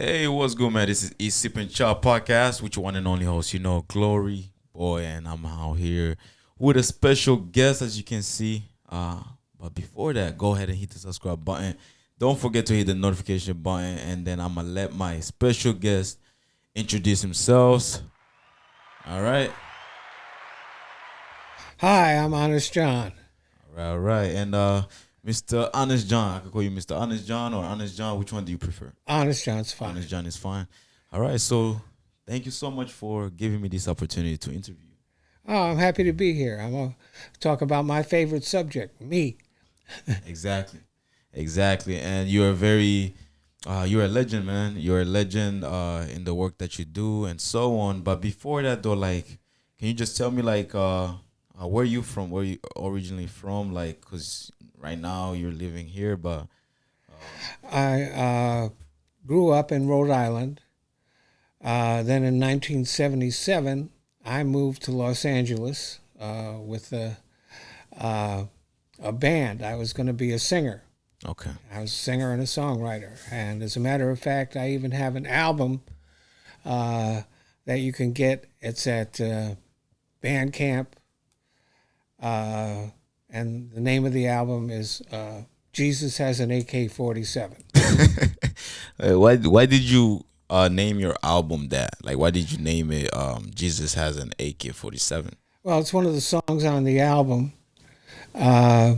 Hey, what's good, man? This is East Sip and Chop Podcast with your one and only host, Glory Boy, and I'm out here with a special guest, as you can see. But before that, go ahead and hit the subscribe button. Don't forget to hit the notification button, and then I'm gonna let my special guest introduce themselves. All right, Hi, I'm Honest John. all right, and Mr. Honest John, I could call you Mr. Honest John or Honest John. Which one do you prefer? Honest John's fine. Honest John is fine. All right, so thank you so much for giving me this opportunity to interview. Oh, I'm happy to be here. I'm going to talk about my favorite subject, me. Exactly, exactly. And you're a very, you're a legend, man. You're a legend in the work that you do and so on. But before that, though, like, can you just tell me, like, where you from? Where you originally from? Like, cause right now you're living here, but I grew up in Rhode Island. Then in 1977, I moved to Los Angeles with a band. I was going to be a singer. okay, I was a singer and a songwriter. And as a matter of fact, I even have an album that you can get. It's at Bandcamp. And the name of the album is Jesus Has an AK-47. why did you name your album that? Like, why did you name it Jesus Has an AK-47? Well, it's one of the songs on the album. Uh,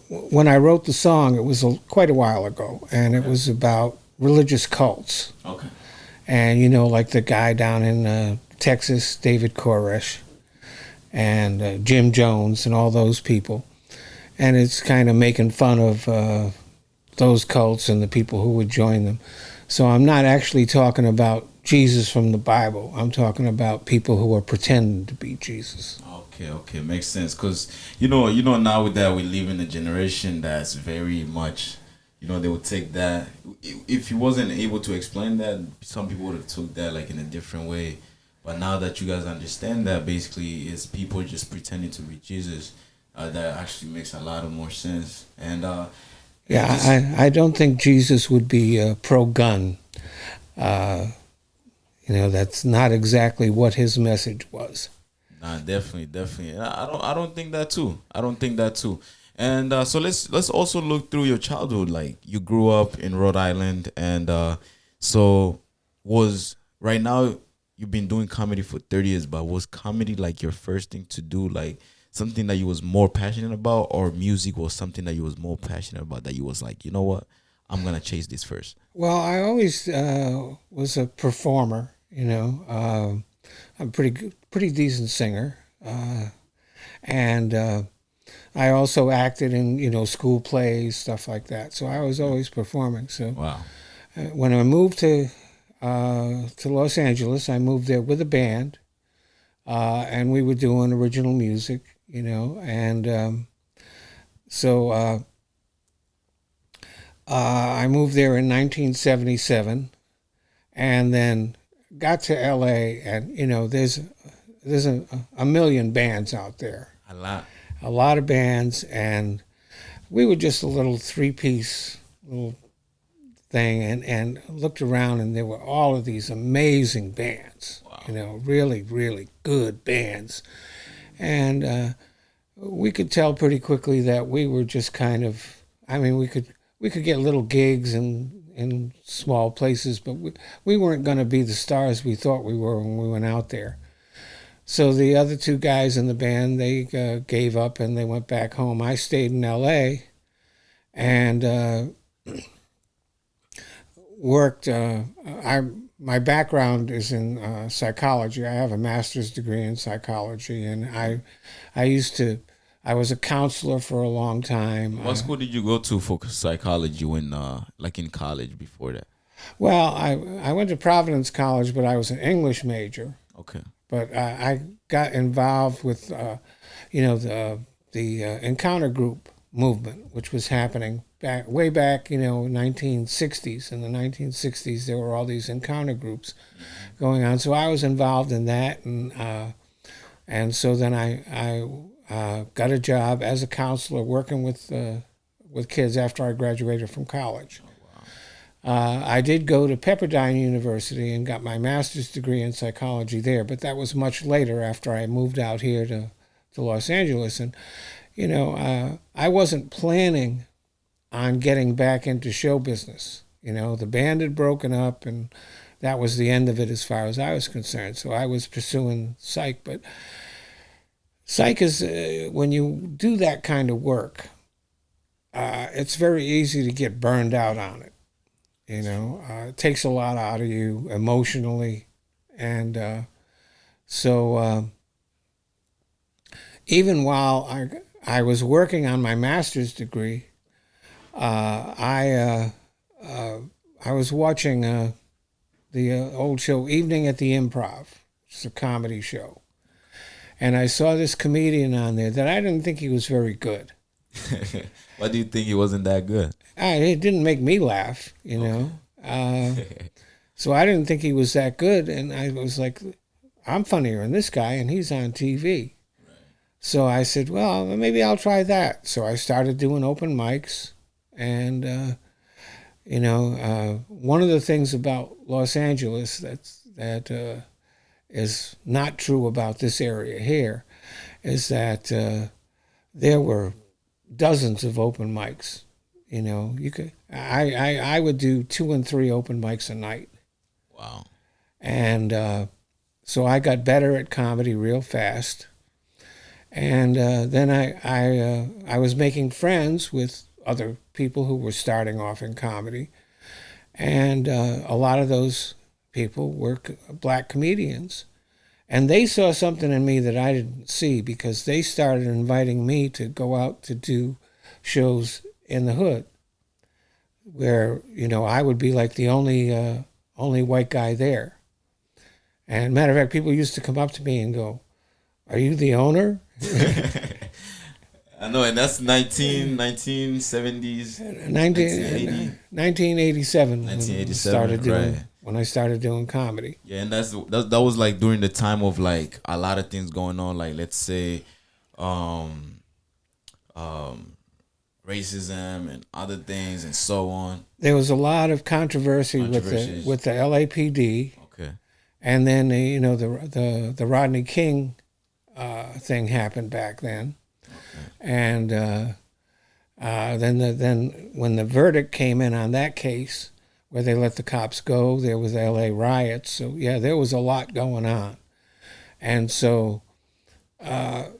when I wrote the song, it was quite a while ago, and it was about religious cults. Okay. And, like the guy down in Texas, David Koresh, and Jim Jones, and all those people. And it's kind of making fun of those cults and the people who would join them. So I'm not actually talking about Jesus from the Bible. I'm talking about people who are pretending to be Jesus. Okay, makes sense. Cause now with that we live in a generation that's very much, they would take that. If you wasn't able to explain that, some people would have took that like in a different way. But now that you guys understand that, basically, is people just pretending to be Jesus. That actually makes a lot of more sense. And I don't think Jesus would be pro-gun. That's not exactly what his message was. Nah, definitely. And I don't think that too. I don't think that too. And so let's also look through your childhood. Like, you grew up in Rhode Island, and so was right now you've been doing comedy for 30 years, but was comedy like your first thing to do, like something that you was more passionate about, or music was something that you was more passionate about, that you was like, you know what, I'm gonna chase this first? Well, I always was a performer. I'm a pretty decent singer, and I also acted in school plays, stuff like that. So I was always performing. So Wow. When I moved to Los Angeles, I moved there with a band, and we were doing original music, and so I moved there in 1977, and then got to LA, and there's a million bands out there, A lot. a lot of bands, and we were just a little three-piece little thing, and looked around, and there were all of these amazing bands. Wow. Really, really good bands, and we could tell pretty quickly that we were just kind of, we could get little gigs in small places, but we weren't going to be the stars we thought we were when we went out there. So the other two guys in the band, they gave up and they went back home. I stayed in LA and worked. My background is in psychology. I have a master's degree in psychology, and I was a counselor for a long time. What school did you go to for psychology when, like, in college before that? Well, I went to Providence College, but I was an English major. Okay. But I got involved with, the Encounter Group movement, which was happening way back, 1960s. In the 1960s, there were all these encounter groups going on. So I was involved in that, and so then I got a job as a counselor working with kids after I graduated from college. Oh, wow. I did go to Pepperdine University and got my master's degree in psychology there, but that was much later after I moved out here to Los Angeles. And, I wasn't planning on getting back into show business. The band had broken up, and that was the end of it as far as I was concerned. So I was pursuing psych. But psych is, when you do that kind of work, it's very easy to get burned out on it. It takes a lot out of you emotionally. And so even while I was working on my master's degree, I was watching the old show Evening at the Improv. It's a comedy show. And I saw this comedian on there that I didn't think he was very good. Why do you think he wasn't that good? It didn't make me laugh, So I didn't think he was that good. And I was like, I'm funnier than this guy, and he's on TV. Right. So I said, well, maybe I'll try that. So I started doing open mics. And, one of the things about Los Angeles that is not true about this area here is that there were dozens of open mics. I would do 2 and 3 open mics a night. Wow. And so I got better at comedy real fast. And then I was making friends with other people who were starting off in comedy. And a lot of those people were black comedians. And they saw something in me that I didn't see, because they started inviting me to go out to do shows in the hood, where, I would be like the only white guy there. And matter of fact, people used to come up to me and go, "Are you the owner?" I know, and that's 1970s, 1980. 1987. 1987, when I started doing comedy. Yeah, and that was like during the time of like a lot of things going on, like let's say racism and other things and so on. There was a lot of controversy with the LAPD. Okay. And then the Rodney King thing happened back then. And then when the verdict came in on that case, where they let the cops go, there was L.A. riots. So yeah, there was a lot going on. And so, even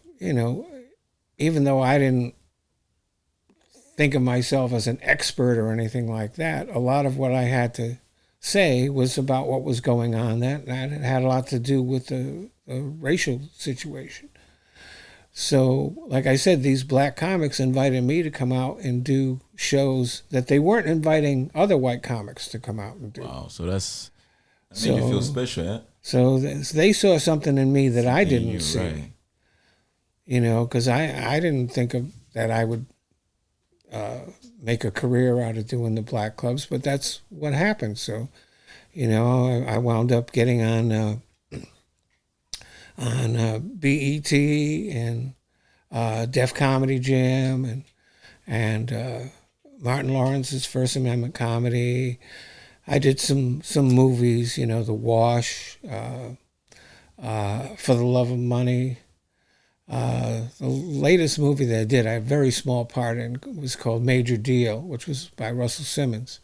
though I didn't think of myself as an expert or anything like that, a lot of what I had to say was about what was going on. That had a lot to do with the racial situation. So, like I said, these black comics invited me to come out and do shows that they weren't inviting other white comics to come out and do. Wow, so that made you feel special, yeah? So they saw something in me that I didn't see. Right. Because I didn't think that I would make a career out of doing the black clubs, but that's what happened. So, I wound up getting on BET and Def Comedy Jam and Martin Lawrence's First Amendment Comedy. I did some movies, The Wash, For the Love of Money. The latest movie that I did, I had a very small part in, was called Major Deal, which was by Russell Simmons.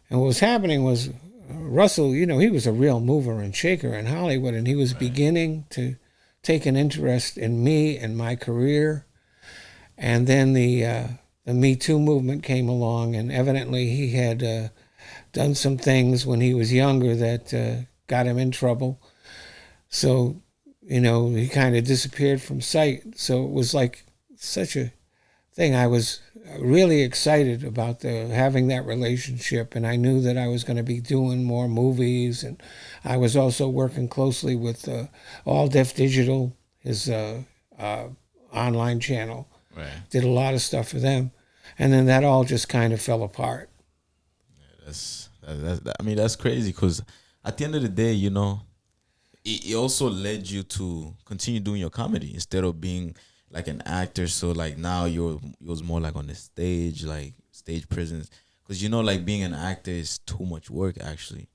And what was happening was Russell, he was a real mover and shaker in Hollywood, and he was beginning to take an interest in me and my career. And then the Me Too movement came along, and evidently he had done some things when he was younger that got him in trouble. So, he kind of disappeared from sight. So it was like such a thing. I was really excited about having that relationship, and I knew that I was going to be doing more movies, and I was also working closely with All Def Digital, his online channel. Right. Did a lot of stuff for them, and then that all just kind of fell apart. Yeah, that's crazy, because at the end of the day, it also led you to continue doing your comedy instead of being like an actor. So like now you was more like on the stage, like stage presence. Because you know, like being an actor is too much work. Actually,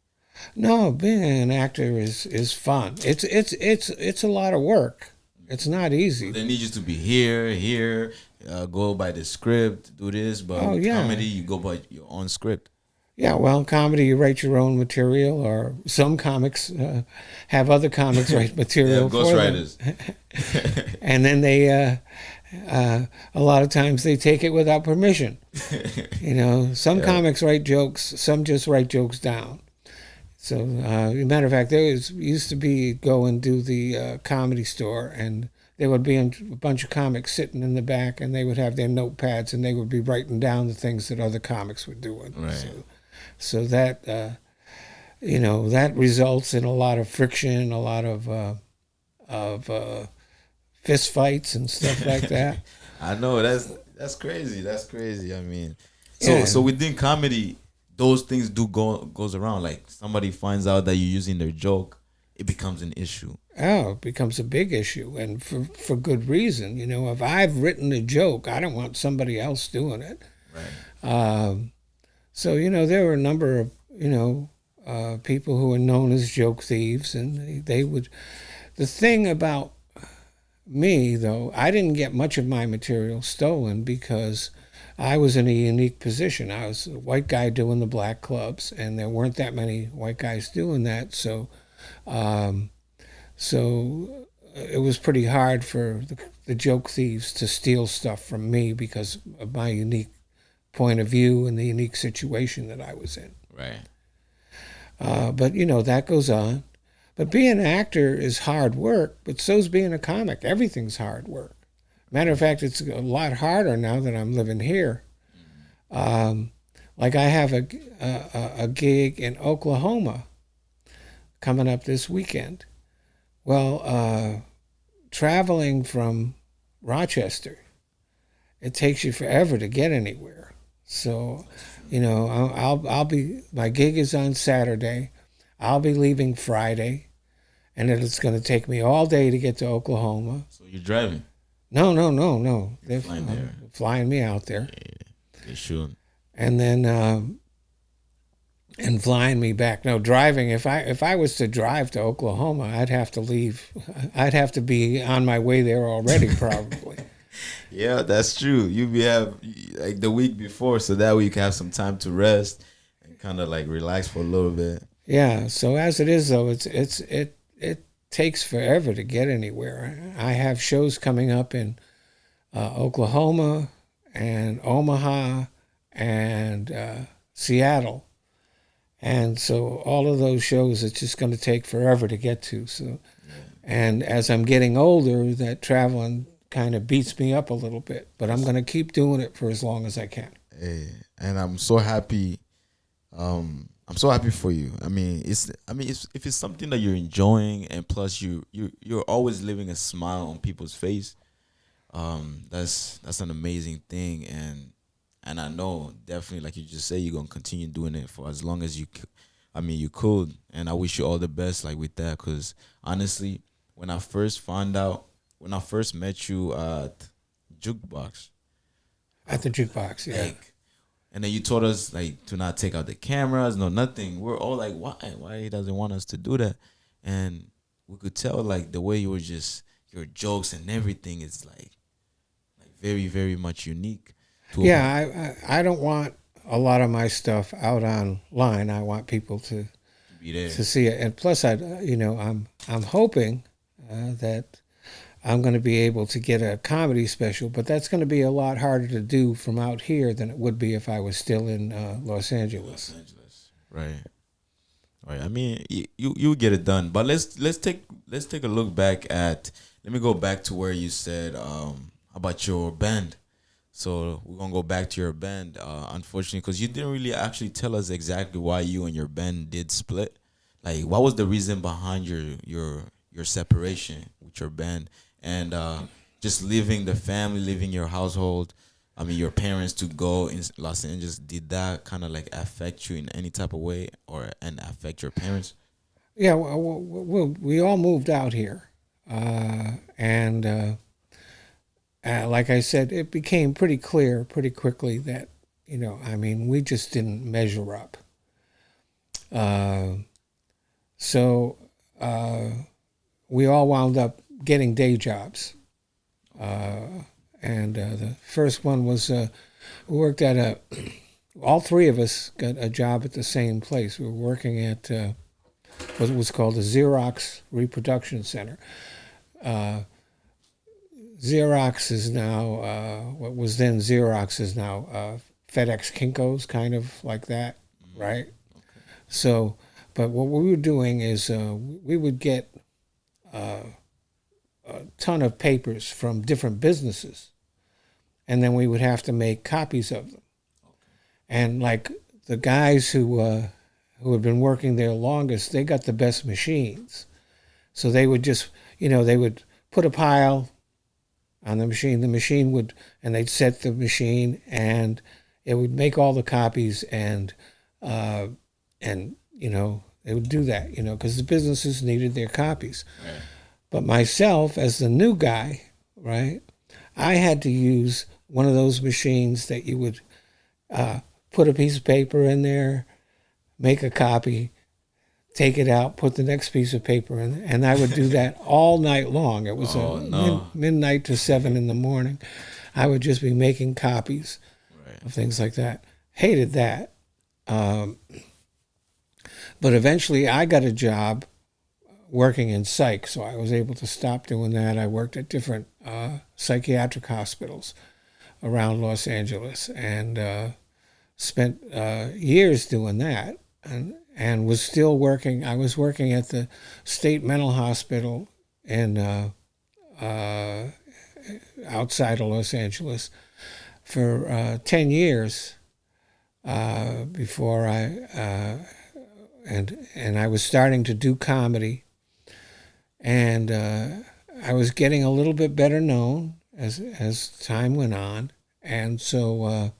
No, being an actor is fun. It's a lot of work. It's not easy. they need you to be here, go by the script, do this. But Oh with yeah, comedy, you go by your own script. yeah. Well, comedy you write your own material, or some comics have other comics write They have material for them, ghostwriters. and then a lot of times they take it without permission. You know, some Yeah, comics write jokes, some just write jokes down. So, matter of fact, there used to be go and do the comedy store, and there would be a bunch of comics sitting in the back, and they would have their notepads, and they would be writing down the things that other comics were doing. right. So that that results in a lot of friction, a lot of fist fights and stuff like that. I know that's crazy. That's crazy. I mean, so Yeah. so within comedy, those things do goes around. Like somebody finds out that you're using their joke, it becomes an issue. Oh, it becomes a big issue, and for good reason. You know, if I've written a joke, I don't want somebody else doing it. Right. Um, so there were a number of people who were known as joke thieves, and they would. The thing about me, though, I didn't get much of my material stolen because I was in a unique position. I was a white guy doing the black clubs, and there weren't that many white guys doing that. Um, so it was pretty hard for the joke thieves to steal stuff from me because of my unique point of view and the unique situation that I was in. Right. But that goes on. But being an actor is hard work, but so's being a comic. Everything's hard work. Matter of fact, it's a lot harder now that I'm living here. Like I have a gig in Oklahoma coming up this weekend. Well, traveling from Rochester, it takes you forever to get anywhere. So, I'll be my gig is on Saturday. I'll be leaving Friday, and then it's going to take me all day to get to Oklahoma. So you're driving. No, no, no, no. They're Flying there. flying me out there, Yeah, they should. and then and flying me back. No, driving. If I was to drive to Oklahoma, I'd have to leave. I'd have to be on my way there already, probably. Yeah, that's true. You be have like the week before, so that way you can have some time to rest and kind of like relax for a little bit. Yeah. So as it is, though, it takes forever to get anywhere. I have shows coming up in Oklahoma and Omaha and Seattle. And so all of those shows, it's just going to take forever to get to. So, and as I'm getting older, that traveling kind of beats me up a little bit. But I'm going to keep doing it for as long as I can. Hey, and I'm so happy. I'm so happy for you. I mean, if it's something that you're enjoying, and plus you're always leaving a smile on people's face. That's an amazing thing, and I know definitely, like you just say, you're gonna continue doing it for as long as you could, and I wish you all the best, like with that, because honestly, when I first met you at Jukebox, At the jukebox, yeah. like, and then you told us like to not take out the cameras, no nothing. We're all like, why he doesn't want us to do that, and we could tell like the way you were just your jokes and everything is like very very much unique. Yeah, I don't want a lot of my stuff out online. I want people to Be there. see it. And plus, I'm hoping that I'm going to be able to get a comedy special, but that's going to be a lot harder to do from out here than it would be if I was still in Los Angeles. Los Angeles. Right. Right. I mean, you get it done. But let's take a look back at. Let me go back to where you said about your band. So we're gonna go back to your band. Unfortunately, because you didn't really actually tell us exactly why you and your band did split. Like, what was the reason behind your separation with your band, and just leaving the family, leaving your household. I mean, your parents to go in Los Angeles. Did that kind of like affect you in any type of way, and affect your parents? Yeah, we all moved out here, and like I said, it became pretty clear pretty quickly that I mean, we just didn't measure up. So we all wound up getting day jobs. And the first one was we worked at all three of us got a job at the same place. We were working at what was called the Xerox Reproduction Center. Xerox is now, what was then Xerox is now FedEx Kinko's, kind of like that, right? So, but what we were doing is we would get a ton of papers from different businesses, and then we would have to make copies of them. And like the guys who had been working there longest, they got the best machines. So they would just, they would put a pile on the machine. The machine would, and they'd set the machine, and it would make all the copies, and they would do that, because the businesses needed their copies. Right. But myself, as the new guy, right, I had to use one of those machines that you would put a piece of paper in there, make a copy, take it out, put the next piece of paper in, and I would do that all night long. It was midnight to 7 in the morning. I would just be making copies of things like that. Hated that. But eventually I got a job working in psych, so I was able to stop doing that. I worked at different psychiatric hospitals around Los Angeles, and spent years doing that, and was still working. I was working at the State Mental Hospital in outside of Los Angeles for 10 years before I and I was starting to do comedy, and I was getting a little bit better known as time went on, and so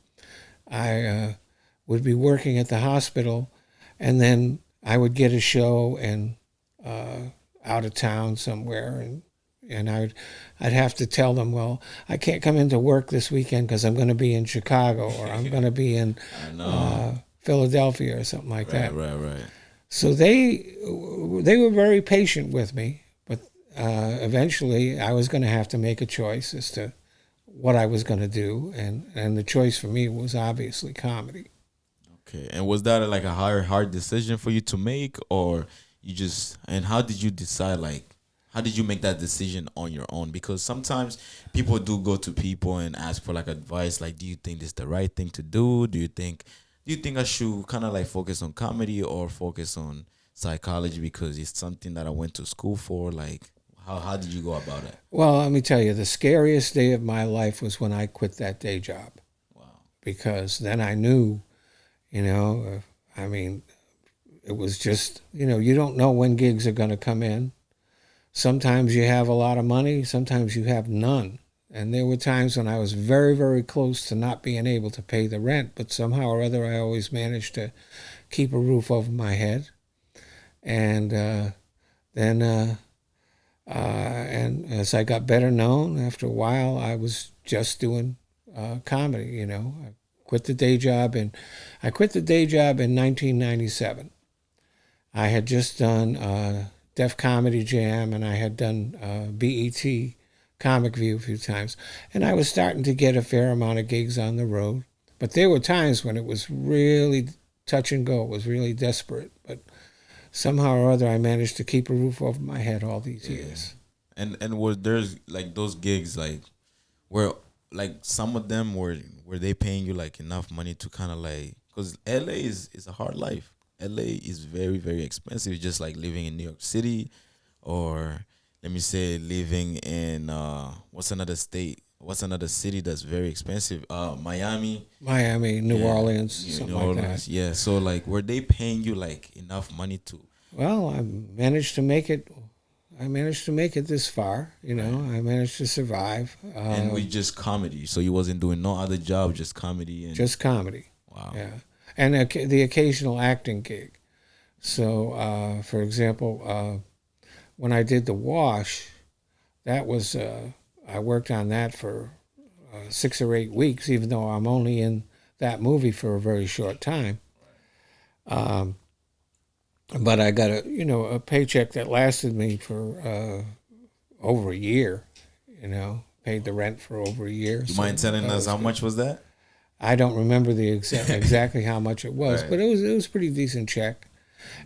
I would be working at the hospital, and then I would get a show in out of town somewhere, and I'd have to tell them, well, I can't come into work this weekend because I'm going to be in Chicago, or I'm going to be in Philadelphia or something like that. Right. So they were very patient with me, but eventually I was going to have to make a choice as to what I was going to do, and the choice for me was obviously comedy. Okay, and was that like a hard decision for you to make, or you just, and how did you decide, like, how did you make that decision on your own? Because sometimes people do go to people and ask for like advice, like, do you think this is the right thing to do? Do you think I should kind of like focus on comedy or focus on psychology because it's something that I went to school for? Like, how did you go about it? Well, let me tell you, the scariest day of my life was when I quit that day job. Wow. Because then I knew, I mean, it was just, you don't know when gigs are going to come in. Sometimes you have a lot of money, sometimes you have none. And there were times when I was very, very close to not being able to pay the rent, but somehow or other I always managed to keep a roof over my head. And then as I got better known, after a while, I was just doing comedy. I quit the day job, and I quit the day job in 1997. I had just done Def Comedy Jam, and I had done BET Comic View a few times, and I was starting to get a fair amount of gigs on the road. But there were times when it was really touch and go. It was really desperate, but somehow or other I managed to keep a roof over my head all these years. And was there's like those gigs, like, where like some of them were they paying you like enough money to kind of like, because LA is a hard life. LA is very, very expensive. It's just like living in New York City, or let me say living in what's another city that's very expensive? Miami, New Orleans, something like that. Yeah. So like, were they paying you like enough money to? Well, I managed to make it this far. I managed to survive. And with just comedy, so you wasn't doing no other job, just comedy. Just comedy. Wow. Yeah, and the occasional acting gig. So, for example, when I did The Wash, that was I worked on that for 6 or 8 weeks, even though I'm only in that movie for a very short time. But I got a paycheck that lasted me for over a year. Paid the rent for over a year. You So mind telling that us was how good. much was that? I don't remember the exactly how much it was, Right. but it was a pretty decent check.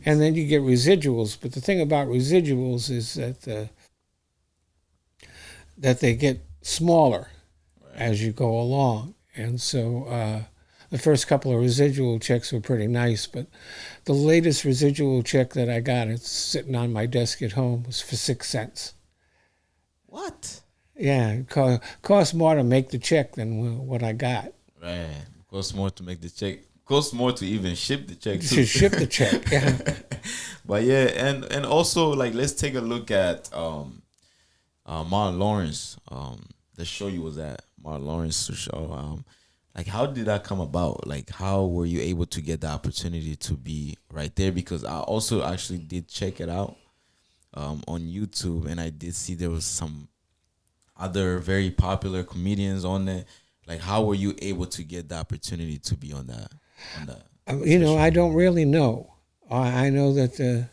And then you get residuals. But the thing about residuals is that they get smaller as you go along. And so the first couple of residual checks were pretty nice, but the latest residual check that I got, it's sitting on my desk at home, was for 6 cents. What? Yeah, it cost more to make the check than what I got. Right. Costs more to make the check. Costs more to even ship the check too. To ship the check, yeah. But yeah, and also like let's take a look at Martin Lawrence, the show you was at, Martin Lawrence show. Like how did that come about? Like how were you able to get the opportunity to be right there? Because I also actually did check it out on YouTube, and I did see there was some other very popular comedians on there. Like how were you able to get the opportunity to be on that? On that? I don't really know. I know that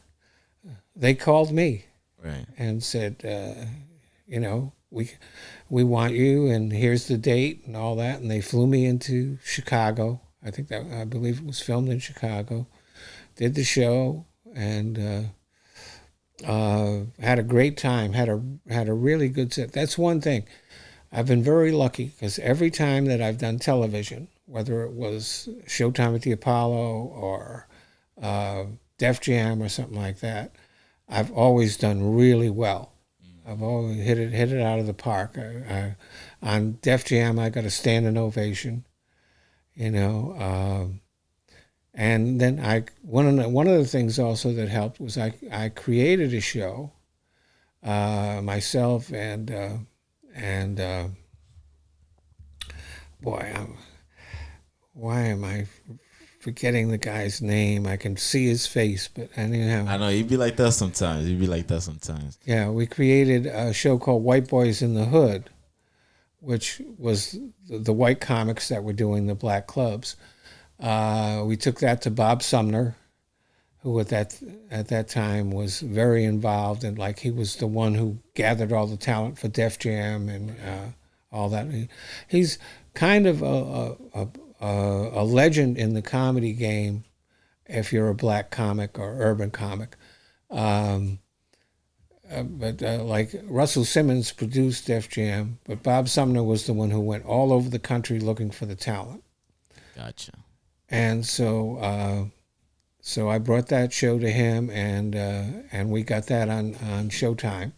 they called me Right. and said, we want you, and here's the date and all that. And they flew me into Chicago. I believe it was filmed in Chicago. Did the show and had a great time. Had a really good set. That's one thing. I've been very lucky because every time that I've done television, whether it was Showtime at the Apollo or DefJAM or something like that, I've always done really well. I've always hit it out of the park. On DefJAM, I got a standing ovation, and then one of the things also that helped was I created a show myself and boy, why am I forgetting the guy's name? I can see his face, but anyhow. I know you'd be like that sometimes. You'd be like that sometimes. Yeah, we created a show called White Boys in the Hood, which was the white comics that were doing the black clubs. We took that to Bob Sumner, who at that time was very involved, and like he was the one who gathered all the talent for DefJAM and all that. He's kind of a legend in the comedy game if you're a black comic or urban comic. But like Russell Simmons produced DefJAM, but Bob Sumner was the one who went all over the country looking for the talent. Gotcha. And so I brought that show to him, and we got that on Showtime.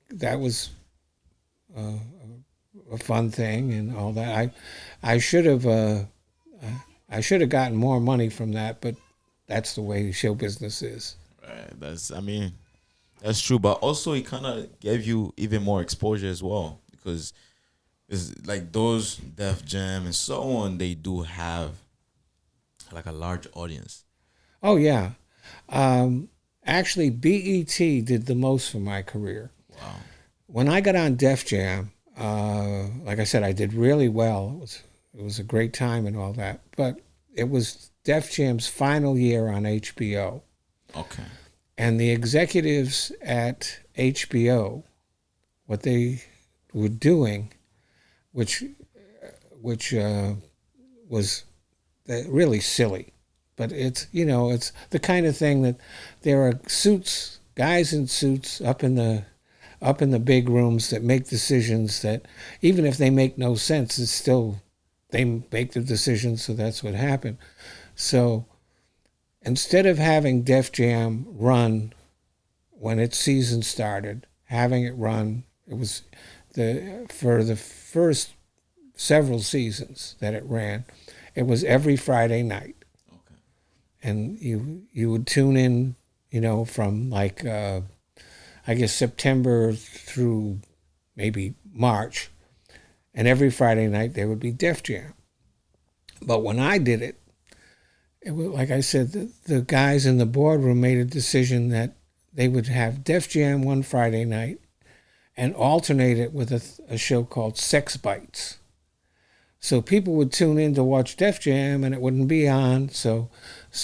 That was a fun thing and all that. I should have gotten more money from that, but that's the way show business is. Right. That's true. But also, it kind of gave you even more exposure as well, because it's like those Def Jam and so on. They do have like a large audience. Oh yeah, actually, BET did the most for my career. Wow. When I got on Def Jam, like I said, I did really well. It was a great time and all that. But it was Def Jam's final year on HBO. Okay. And the executives at HBO, what they were doing, which was really silly, but it's the kind of thing that there are guys in suits up in the big rooms that make decisions that even if they make no sense, it's still they make the decisions, so that's what happened. So instead of having Def Jam run when its season started, having it run, it was for the first several seasons that it ran, it was every Friday night. Okay. And you would tune in, from like I guess September through maybe March, and every Friday night there would be Def Jam. But when I did it, it was like I said, the guys in the boardroom made a decision that they would have Def Jam one Friday night, and alternate it with a show called Sex Bites. So people would tune in to watch DefJAM, and it wouldn't be on. So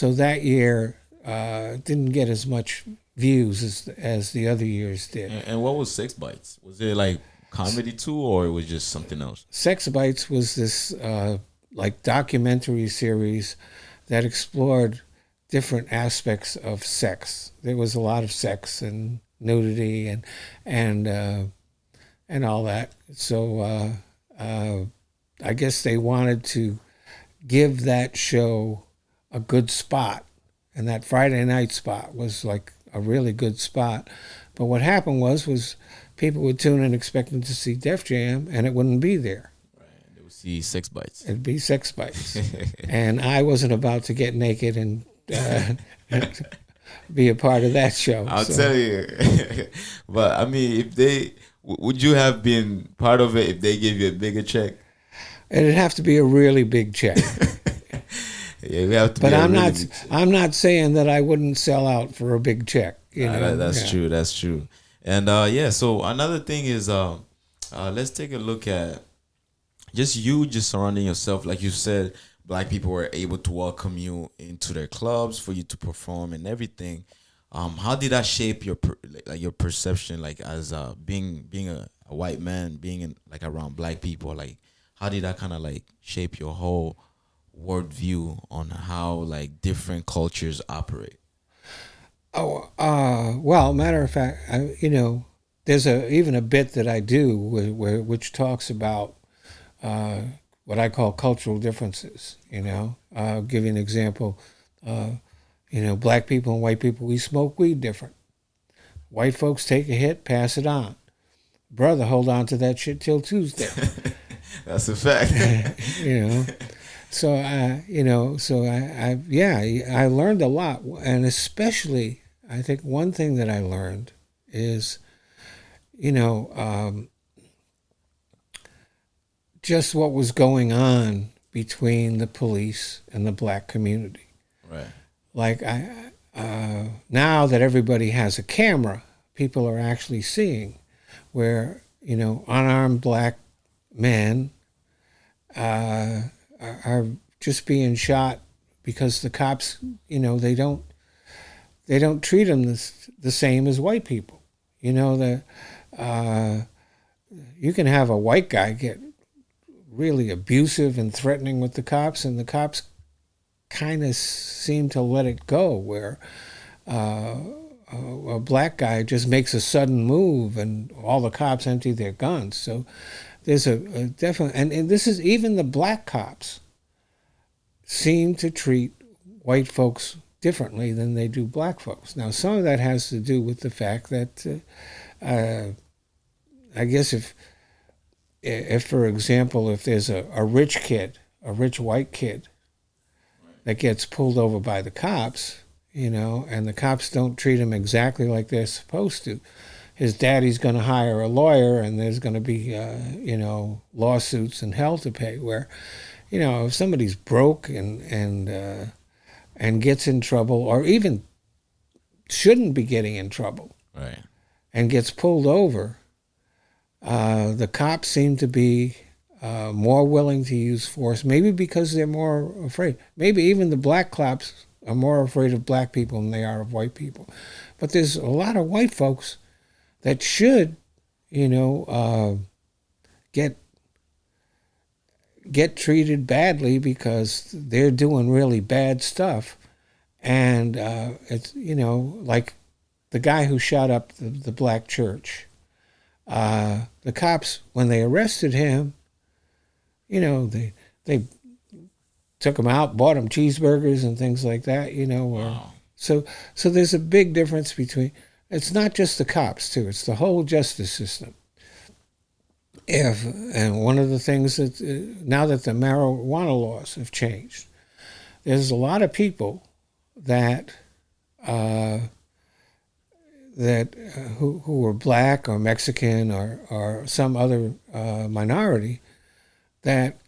that year didn't get as much views as the other years did. And what was Six Bites? Was it like comedy too, or it was just something else? Sex Bites was this like documentary series that explored different aspects of sex. There was a lot of sex and nudity and all that. So I guess they wanted to give that show a good spot, and that Friday night spot was like a really good spot. But what happened was people would tune in expecting to see DefJAM, and it wouldn't be there. Right. They would see Six Bites. It'd be Sex Bites. And I wasn't about to get naked and be a part of that show. I'll tell you. But I mean, if they would you have been part of it if they gave you a bigger check? It'd have to be a really big check. Yeah, we have to. But I'm not saying that I wouldn't sell out for a big check. You know? That's true. That's true. And yeah, so another thing is, let's take a look at just surrounding yourself. Like you said, black people were able to welcome you into their clubs for you to perform and everything. How did that shape your your perception, like as being a white man, being like around black people? Like, how did that kind of like shape your whole worldview on how like different cultures operate? Oh, well, matter of fact, there's even a bit that I do which talks about what I call cultural differences. I'll give you an example. Black people and white people, we smoke weed different. White folks take a hit, pass it on. Brother, hold on to that shit till Tuesday. That's a fact. So I learned a lot, and especially I think one thing that I learned is, just what was going on between the police and the black community. Right. Like now that everybody has a camera, people are actually seeing where unarmed black men are just being shot because the cops, they don't treat them the same as white people. You can have a white guy get really abusive and threatening with the cops, and the cops kind of seem to let it go, where a black guy just makes a sudden move and all the cops empty their guns. So there's a definite, and this is even the black cops seem to treat white folks differently than they do black folks. Now, some of that has to do with the fact that I guess if for example, if there's a rich white kid that gets pulled over by the cops, and the cops don't treat him exactly like they're supposed to, his daddy's going to hire a lawyer, and there's going to be, lawsuits and hell to pay. Where, if somebody's broke and gets in trouble, or even shouldn't be getting in trouble, right, and gets pulled over, the cops seem to be more willing to use force, maybe because they're more afraid. Maybe even the black cops are more afraid of black people than they are of white people. But there's a lot of white folks that should, get treated badly because they're doing really bad stuff. And it's, like the guy who shot up the black church. The cops, when they arrested him, they took him out, bought him cheeseburgers and things like that, Wow. So there's a big difference between, it's not just the cops too, it's the whole justice system. And one of the things that, now that the marijuana laws have changed, there's a lot of people that who were black or Mexican or some other minority that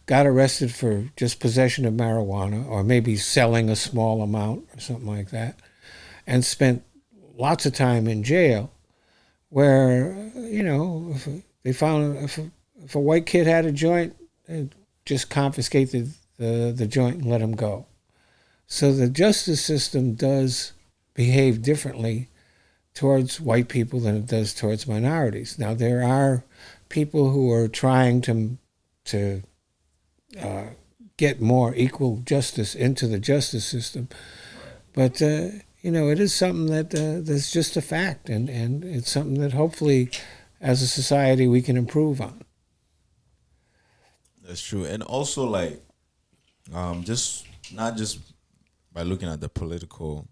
got arrested for just possession of marijuana, or maybe selling a small amount or something like that, and spent lots of time in jail, where if they found if a white kid had a joint, they'd just confiscate the joint and let him go. So the justice system does behave differently towards white people than it does towards minorities. Now there are people who are trying to get more equal justice into the justice system, but it is something that's just a fact, and it's something that hopefully, as a society, we can improve on. That's true. And also like just not just by looking at the political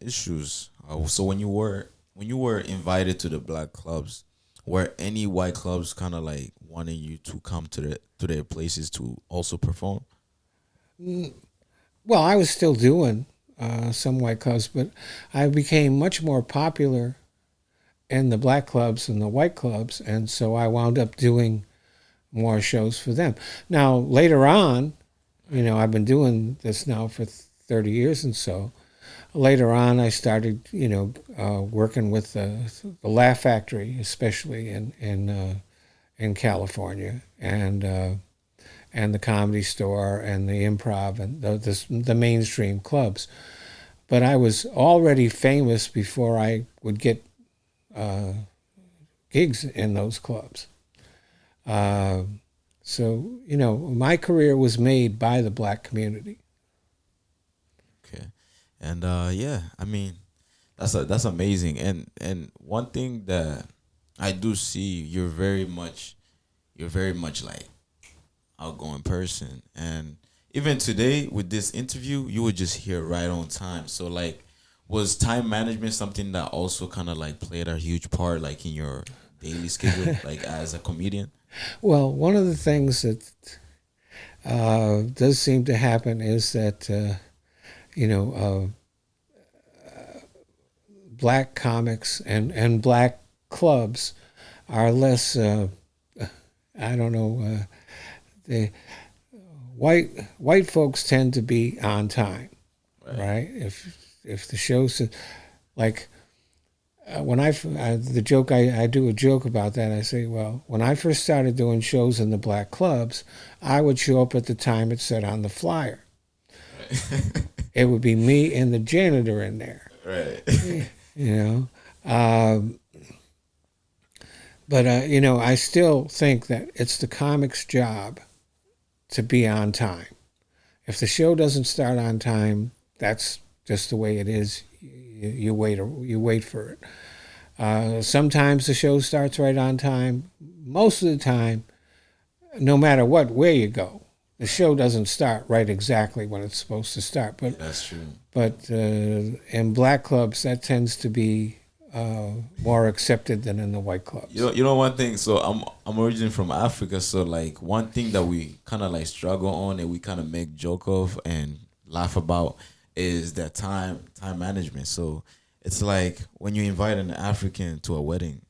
issues. So when you were invited to the black clubs, were any white clubs kind of like wanting you to come to their places to also perform? Well, I was still doing some white clubs, but I became much more popular in the black clubs than the white clubs, and so I wound up doing more shows for them. Now, later on, I've been doing this now for 30 years and so. Later on, I started, working with the Laugh Factory, especially in California, and the Comedy Store and the Improv and the mainstream clubs. But I was already famous before I would get gigs in those clubs. So my career was made by the black community. Okay. And yeah, I mean, that's amazing. And one thing that I do see, you're very much like outgoing person. And even today with this interview, you were just here right on time. So like, was time management something that also kind of like played a huge part like in your daily schedule, like as a comedian? Well, one of the things that does seem to happen is that you know black comics and black clubs are less. I don't know. The white folks tend to be on time, right? If the show's like when the joke I do a joke about that. I say, well, when I first started doing shows in the black clubs, I would show up at the time it said on the flyer. Right. It would be me and the janitor in there. Right. You know, but I still think that it's the comic's job to be on time. If the show doesn't start on time, that's just the way it is. You wait for it. Sometimes the show starts right on time. Most of the time, no matter where you go, the show doesn't start right exactly when it's supposed to start. But That's true. But in black clubs, that tends to be more accepted than in the white clubs. You know one thing. So I'm originally from Africa. So like one thing that we kind of like struggle on and we kind of make joke of and laugh about is that time management. So it's like when you invite an African to a wedding,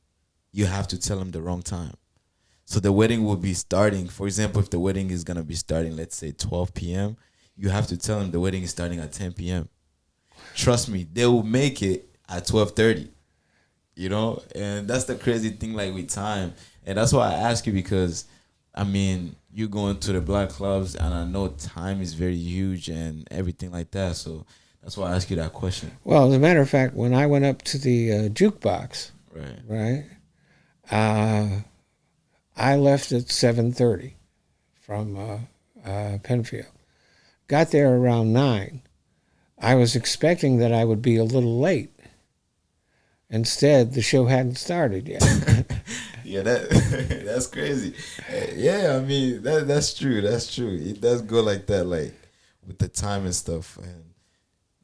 you have to tell them the wrong time. So the wedding will be starting. For example, if the wedding is gonna be starting, let's say 12 p.m., you have to tell them the wedding is starting at 10 p.m. Trust me, they will make it at 12:30. And that's the crazy thing, like with time, and that's why I ask you because, I mean, you going to the black clubs, and I know time is very huge and everything like that. So that's why I ask you that question. Well, as a matter of fact, when I went up to the jukebox, Right. I left at 7:30 from Penfield. Got there around 9. I was expecting that I would be a little late. Instead, the show hadn't started yet. Yeah, that's crazy. Yeah, I mean that's true. That's true. It does go like that, like with the time and stuff. And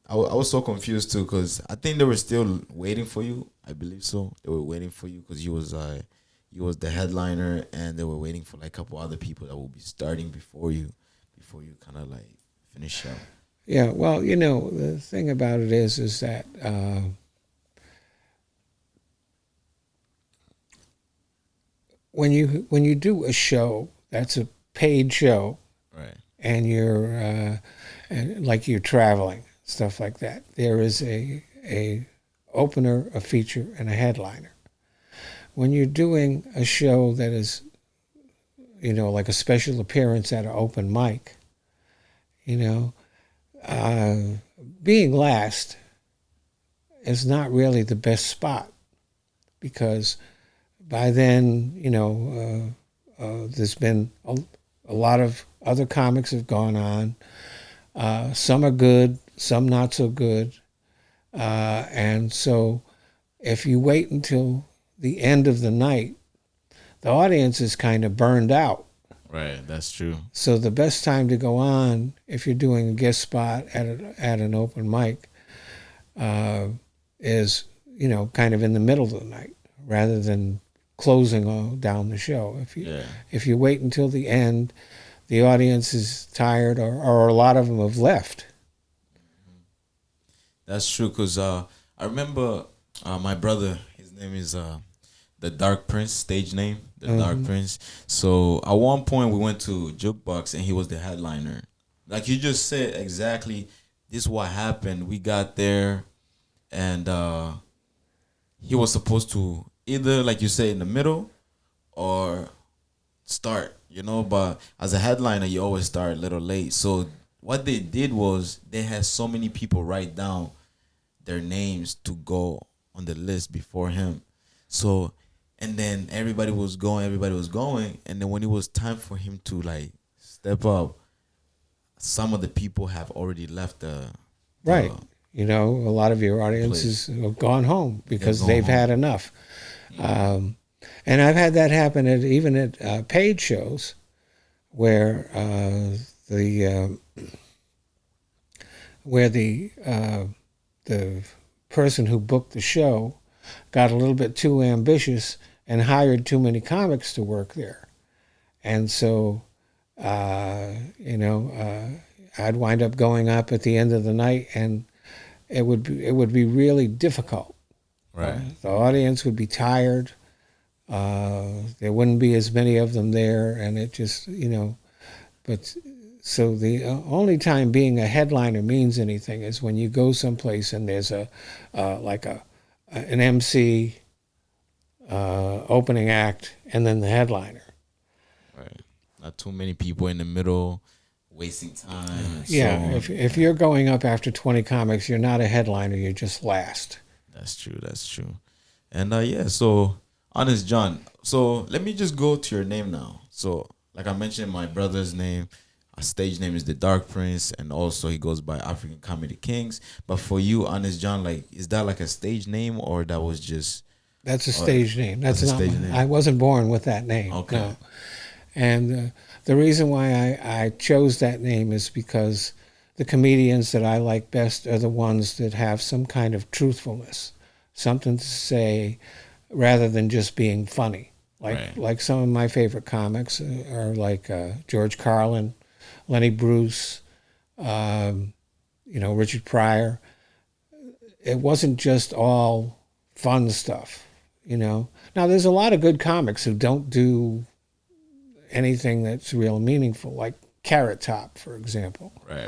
I was so confused too because I think they were still waiting for you. I believe so. They were waiting for you because you was the headliner, and they were waiting for like a couple other people that will be starting before you kind of like finish up. Yeah, well, the thing about it is that when you do a show that's a paid show, Right. and and like you're traveling, stuff like that, there is a opener, a feature, and a headliner. when you're doing a show that is, like a special appearance at an open mic, you know, uh, being last is not really the best spot because by then, there's been a lot of other comics have gone on. Some are good, some not so good. And so if you wait until the end of the night, the audience is kind of burned out. Right, that's true. So the best time to go on, if you're doing a guest spot at an open mic, is kind of in the middle of the night rather than closing down the show. If you wait until the end, the audience is tired, or a lot of them have left. That's true, because I remember my brother, his name is the Dark Prince, stage name, the Dark Prince. So at one point we went to Jukebox and he was the headliner. Like you just said exactly, this is what happened. We got there and he was supposed to either, like you say, in the middle or start, but as a headliner, you always start a little late. So what they did was they had so many people write down their names to go on the list before him. So, and then everybody was going, and then when it was time for him to like step up, some of the people have already left the right. A lot of your audiences have gone home because they've had enough. And I've had that happen even at paid shows where the person who booked the show got a little bit too ambitious and hired too many comics to work there. And so, I'd wind up going up at the end of the night and it would be really difficult. Right. The audience would be tired. There wouldn't be as many of them there, and it just, but so the only time being a headliner means anything is when you go someplace and there's an MC, opening act, and then the headliner. Right. Not too many people in the middle wasting time. Yeah. So If you're going up after 20 comics, you're not a headliner. You're just last. That's true. And so Honest John. So let me just go to your name now. So like I mentioned, my brother's name, stage name is the Dark Prince, and also he goes by African Comedy Kings. But for you, Honest John, like, is that like a stage name or that was just? That's a stage name. That's a not. Stage name. I wasn't born with that name. Okay. No. And the reason why I chose that name is because the comedians that I like best are the ones that have some kind of truthfulness, something to say, rather than just being funny. Like some of my favorite comics are like George Carlin, Lenny Bruce, Richard Pryor. It wasn't just all fun stuff, Now, there's a lot of good comics who don't do anything that's real meaningful, like Carrot Top, for example. Right.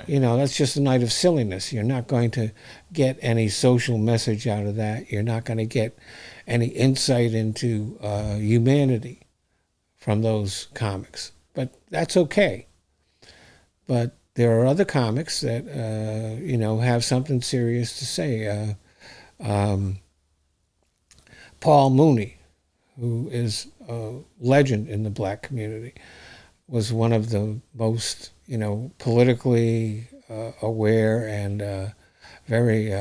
That's just a night of silliness. You're not going to get any social message out of that. You're not going to get any insight into humanity from those comics. But that's okay. But there are other comics that, have something serious to say. Paul Mooney, who is a legend in the black community, was one of the most, politically aware and very,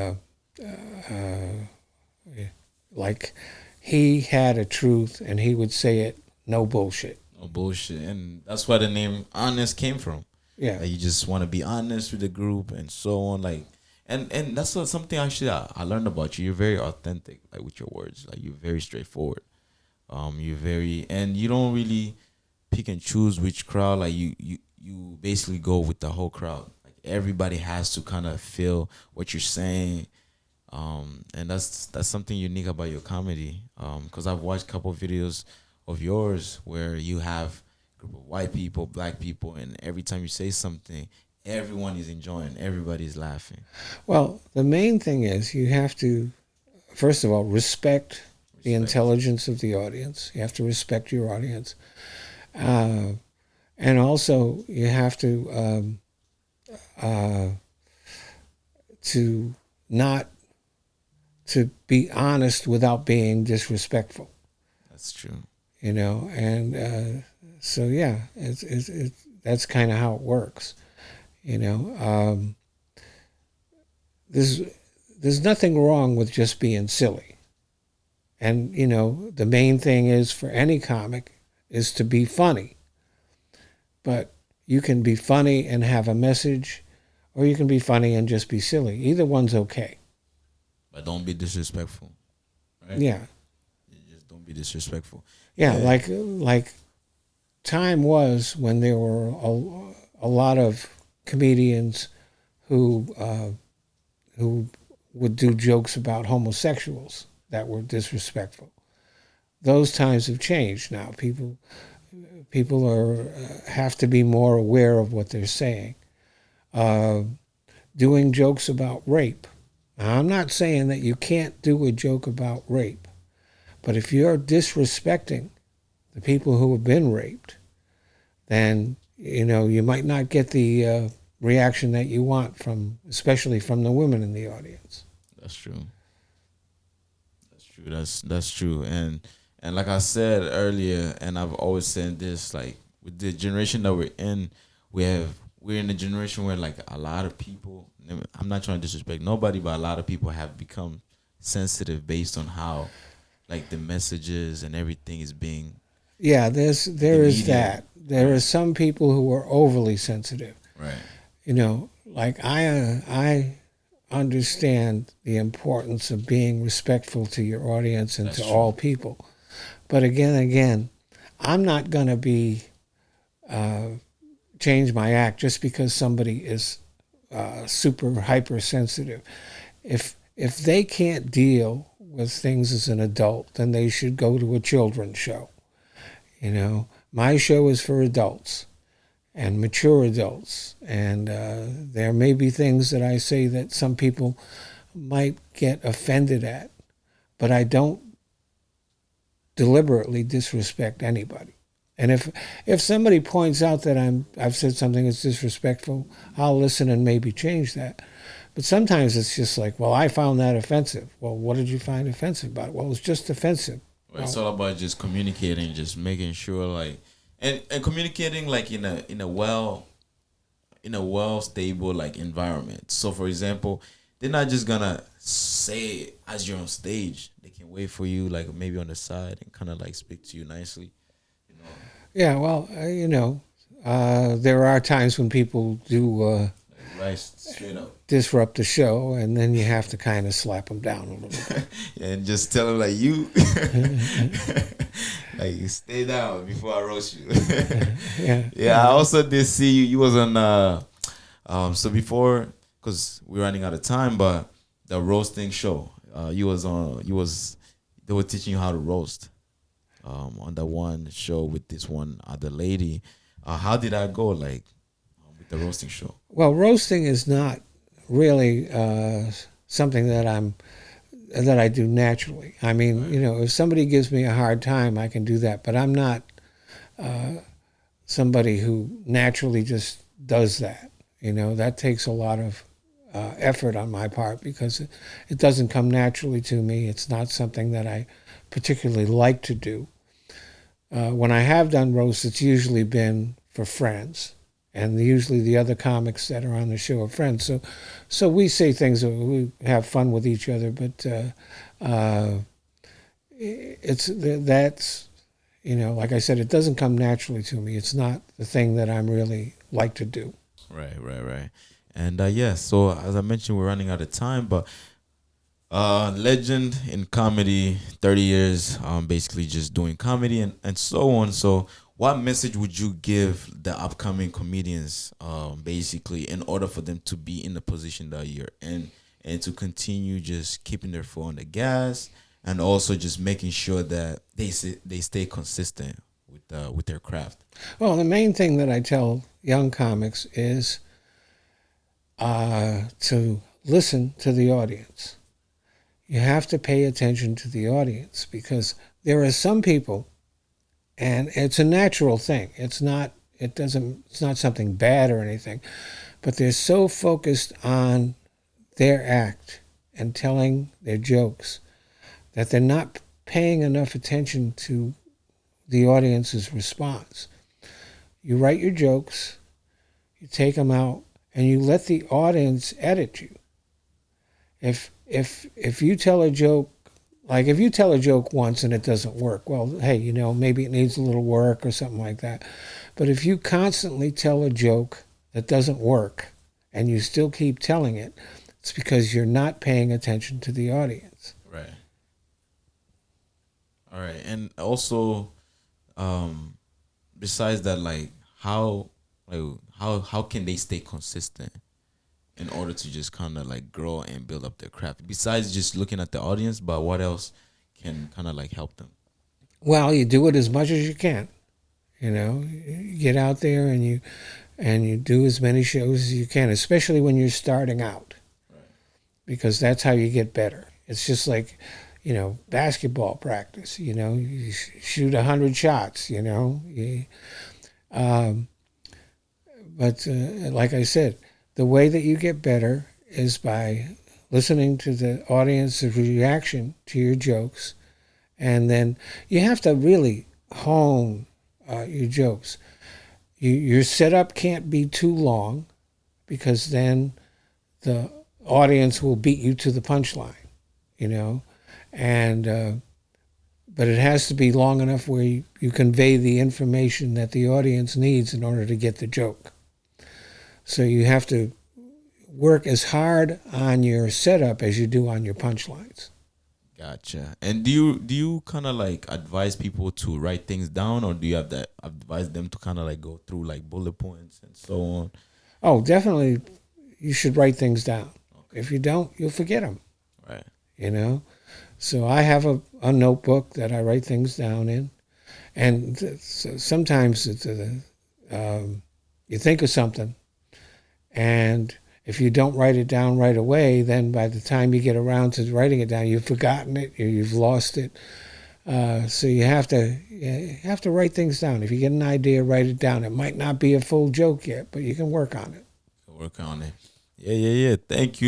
like, he had a truth and he would say it, no bullshit. No bullshit. And that's where the name Honest came from. Yeah. Like you just want to be honest with the group and so on. Like, and that's something actually I learned about you. You're very authentic, like with your words. Like you're very straightforward. And you don't really pick and choose which crowd. Like you basically go with the whole crowd. Like everybody has to kind of feel what you're saying. And that's something unique about your comedy. Because I've watched a couple of videos of yours where you have a group of white people, black people, and every time you say something, everyone is enjoying, everybody's laughing. Well, the main thing is you have to, first of all, respect the intelligence of the audience. You have to respect your audience. And also you have to not to be honest without being disrespectful. That's true. And so yeah, it's that's kind of how it works. There's nothing wrong with just being silly, and the main thing is for any comic is to be funny. But you can be funny and have a message, or you can be funny and just be silly. Either one's okay. But don't be disrespectful. Right? Yeah. You just don't be disrespectful. Yeah, like time was when there were a lot of comedians who would do jokes about homosexuals that were disrespectful. Those times have changed now. People are have to be more aware of what they're saying. Doing jokes about rape. Now, I'm not saying that you can't do a joke about rape, but if you're disrespecting the people who have been raped, then you might not get the reaction that you want especially from the women in the audience. That's true. That's true. And like I said earlier, and I've always said this, like with the generation that we're in, we're in a generation where like a lot of people, I'm not trying to disrespect nobody, but a lot of people have become sensitive based on how like the messages and everything is being. Yeah, there is that. There are some people who are overly sensitive. Right. Like I understand the importance of being respectful to your audience and to all people. But again, I'm not going to be change my act just because somebody is super hypersensitive. If they can't deal with things as an adult, then they should go to a children's show. My show is for adults and mature adults, and there may be things that I say that some people might get offended at, but I don't deliberately disrespect anybody. And if somebody points out that I've said something that's disrespectful, I'll listen and maybe change that. But sometimes it's just like, well, I found that offensive. Well, what did you find offensive about it? Well, it's just offensive. Well, it's all about just communicating, just making sure like and communicating like in a well stable like environment. So for example, they're not just gonna say it as you're on stage. They can wait for you like maybe on the side and kind of like speak to you nicely. Yeah, well, there are times when people do Right, straight up. disrupt the show, and then you have to kind of slap them down a little bit. Yeah, and just tell them like you, like you stay down before I roast you. Yeah. I also did see you. You was on so before, because we're running out of time, but the roasting show. They were teaching you how to roast. On that one show with this one other lady. How did that go, like, with the roasting show? Well, roasting is not really something that I do naturally. I mean, if somebody gives me a hard time, I can do that. But I'm not somebody who naturally just does that. That takes a lot of effort on my part because it doesn't come naturally to me. It's not something that I particularly like to do. When I have done roasts, it's usually been for friends, and usually the other comics that are on the show are friends. So we say things, we have fun with each other, but that's like I said, it doesn't come naturally to me. It's not the thing that I'm really like to do. Right. And so as I mentioned, we're running out of time, but legend in comedy, 30 years, basically just doing comedy and so on. So what message would you give the upcoming comedians, basically, in order for them to be in the position that you're in and to continue just keeping their foot on the gas and also just making sure that they stay consistent with their craft? Well, the main thing that I tell young comics is to listen to the audience. You have to pay attention to the audience, because there are some people, and it's a natural thing. It's not something bad or anything, but they're so focused on their act and telling their jokes that they're not paying enough attention to the audience's response. You write your jokes, you take them out, and you let the audience edit you. If you tell a joke, like if you tell a joke once and it doesn't work, well, hey, maybe it needs a little work or something like that. But if you constantly tell a joke that doesn't work and you still keep telling it, it's because you're not paying attention to the audience. Right. All right. And also, besides that, like how can they stay consistent in order to just kind of like grow and build up their craft? Besides just looking at the audience, but what else can kind of like help them? Well, you do it as much as you can. You get out there and you do as many shows as you can, especially when you're starting out, because that's how you get better. It's just like, basketball practice. You shoot 100 shots. But like I said, the way that you get better is by listening to the audience's reaction to your jokes, and then you have to really hone your jokes. Your setup can't be too long, because then the audience will beat you to the punchline, and but it has to be long enough where you convey the information that the audience needs in order to get the joke. So you have to work as hard on your setup as you do on your punchlines. Gotcha. And do you kind of like advise people to write things down, or do you have that advise them to kind of like go through like bullet points and so on? Oh, definitely, you should write things down. Okay. If you don't, you'll forget them. Right. So I have a notebook that I write things down in, and so sometimes it's you think of something, and if you don't write it down right away, then by the time you get around to writing it down, you've forgotten it, or you've lost it. So you have to write things down. If you get an idea, write it down. It might not be a full joke yet, but you can work on it. Work on it. Yeah. Thank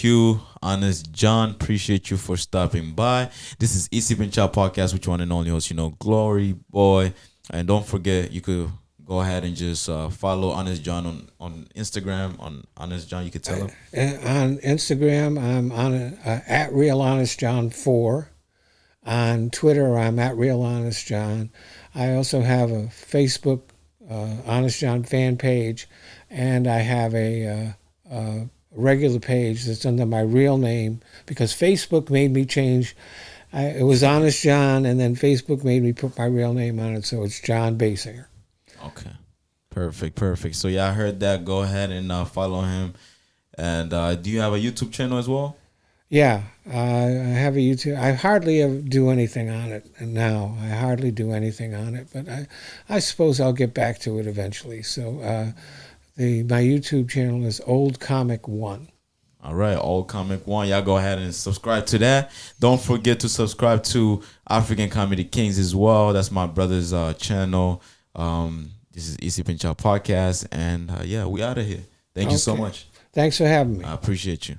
you, Honest John. Appreciate you for stopping by. This is Easy Pincha Podcast with one and only host, Glory Boy. And don't forget, you could go ahead and just follow Honest John on Instagram. On Honest John, you could tell him. On Instagram, I'm on at Real Honest John 4. On Twitter, I'm at Real Honest John. I also have a Facebook Honest John fan page, and I have a regular page that's under my real name, because Facebook made me change. It was Honest John, and then Facebook made me put my real name on it, so it's John Basinger. Okay. Perfect. So yeah, I heard that. Go ahead and follow him. And do you have a YouTube channel as well? Yeah, I have a YouTube. I hardly ever do anything on it now. I hardly do anything on it, but I suppose I'll get back to it eventually. So my YouTube channel is Old Comic One. All right, Old Comic One. Y'all go ahead and subscribe to that. Don't forget to subscribe to African Comedy Kings as well. That's my brother's channel. This is Easy Pincha Podcast, and yeah, we out of here. Thank you so much. Thanks for having me. I appreciate you.